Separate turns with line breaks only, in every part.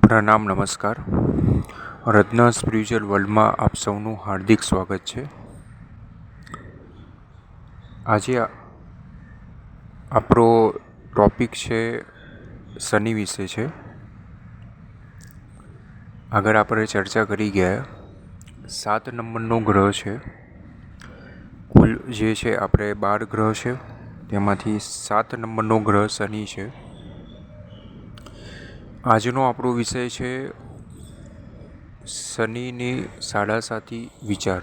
પ્રણામ, નમસ્કાર. રત્ના સ્પિરિચ્યુઅલ વર્લ્ડમાં આપ સૌનું હાર્દિક સ્વાગત છે. આજે આપણો ટોપિક છે શનિ વિશે છે. આગળ આપણે ચર્ચા કરી ગયા 7 નંબરનો ગ્રહ છે. કુલ જે છે આપણે 12 ગ્રહ છે, તેમાંથી 7 નંબરનો ગ્રહ શનિ છે. આજનો આપણો વિષય છે શનિની સાડાસાતી વિચાર.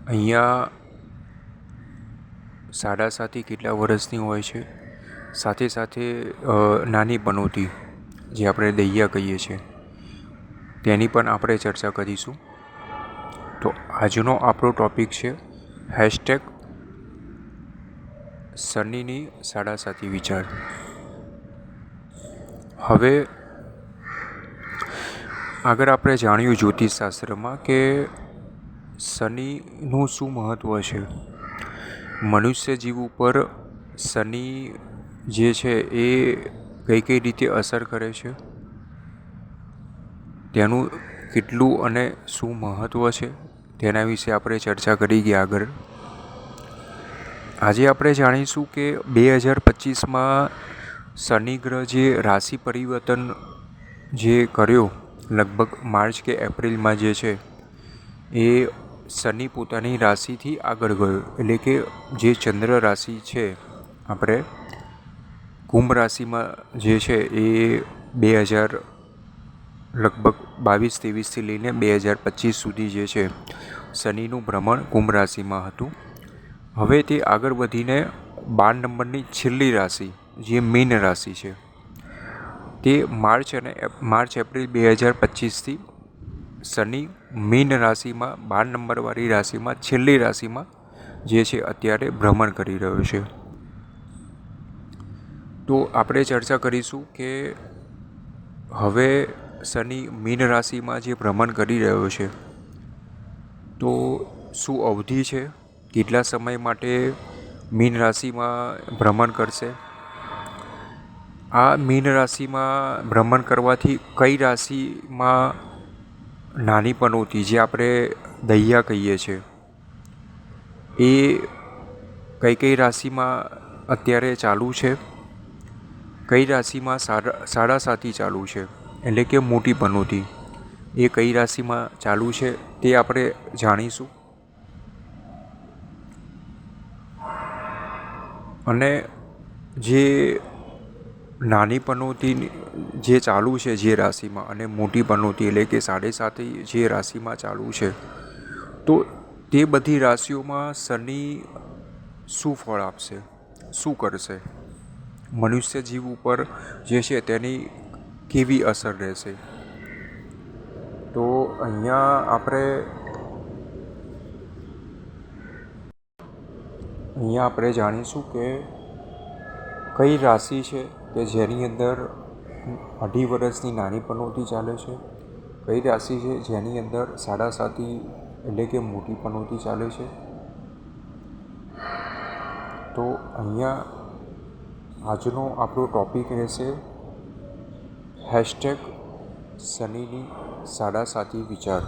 અહીંયા સાડાસાતી કેટલા વર્ષની હોય છે, સાથે સાથે નાની પનોતી જે આપણે દૈયા કહીએ છીએ તેની પણ આપણે ચર્ચા કરીશું. તો આજનો આપણો ટોપિક છે શનિની સાડાસાતી વિચાર. હવે આગળ આપણે જાણ્યું જ્યોતિષશાસ્ત્રમાં કે શનિનું શું મહત્ત્વ છે. મનુષ્ય જીવ ઉપર શનિ જે છે એ કઈ કઈ રીતે અસર કરે છે, તેનું કેટલું અને શું મહત્ત્વ છે, તેના વિશે આપણે ચર્ચા કરી ગયા આગળ. આજે આપણે જાણીશું કે 2025માં શનિ ગ્રહ જે રાશિ પરિવર્તન જે કર્યો, લગભગ માર્ચ કે એપ્રિલમાં જે છે એ શનિ પોતાની રાશિથી આગળ ગયો. એટલે કે જે ચંદ્ર રાશિ છે આપણે કુંભ રાશિમાં જે છે એ 2022-23થી લઈને 2025 સુધી જે છે શનિનું ભ્રમણ કુંભ રાશિમાં હતું. હવે તે આગળ વધીને 12 નંબરની છેલ્લી રાશિ જે મીન રાશિ છે, તે માર્ચ-એપ્રિલ 2025થી શનિ મીન રાશિમાં 12 નંબરવાળી રાશિમાં છેલ્લી રાશિમાં જે છે અત્યારે ભ્રમણ કરી રહ્યો છે. તો આપણે ચર્ચા કરીશું કે હવે શનિ મીન રાશિમાં જે ભ્રમણ કરી રહ્યો છે તો શું અવધિ છે, કેટલા સમય માટે મીન રાશિમાં ભ્રમણ કરશે, આ મીન રાશિમાં ભ્રમણ કરવાથી કઈ રાશિમાં નાની પનોતી જે આપણે દૈયા કહીએ છીએ એ કઈ કઈ રાશિમાં અત્યારે ચાલુ છે, કઈ રાશિમાં સાડાસાતી ચાલુ છે એટલે કે મોટી પનોતી એ કઈ રાશિમાં ચાલુ છે તે આપણે જાણીશું. અને જે નાની પનોતી જે ચાલુ છે જે રાશિમાં અને મોટી પનોતી એટલે કે સાડેસાતી જે રાશિમાં ચાલુ છે, તો તે બધી રાશિઓમાં શનિ શું ફળ આપશે, શું કરશે, મનુષ્ય જીવ ઉપર જે છે તેની કેવી અસર રહેશે. તો અહીંયા આપણે જાણીશું કે કઈ રાશિ છે કે જેની અંદર 2.5 વર્ષની નાની પનોતી ચાલે છે, કઈ રાશિ છે જેની અંદર સાડાસાતી એટલે કે મોટી પનોતી ચાલે છે. તો અહીંયા આજનો આપણો ટોપિક રહેશે શનિની સાડાસાતી વિચાર.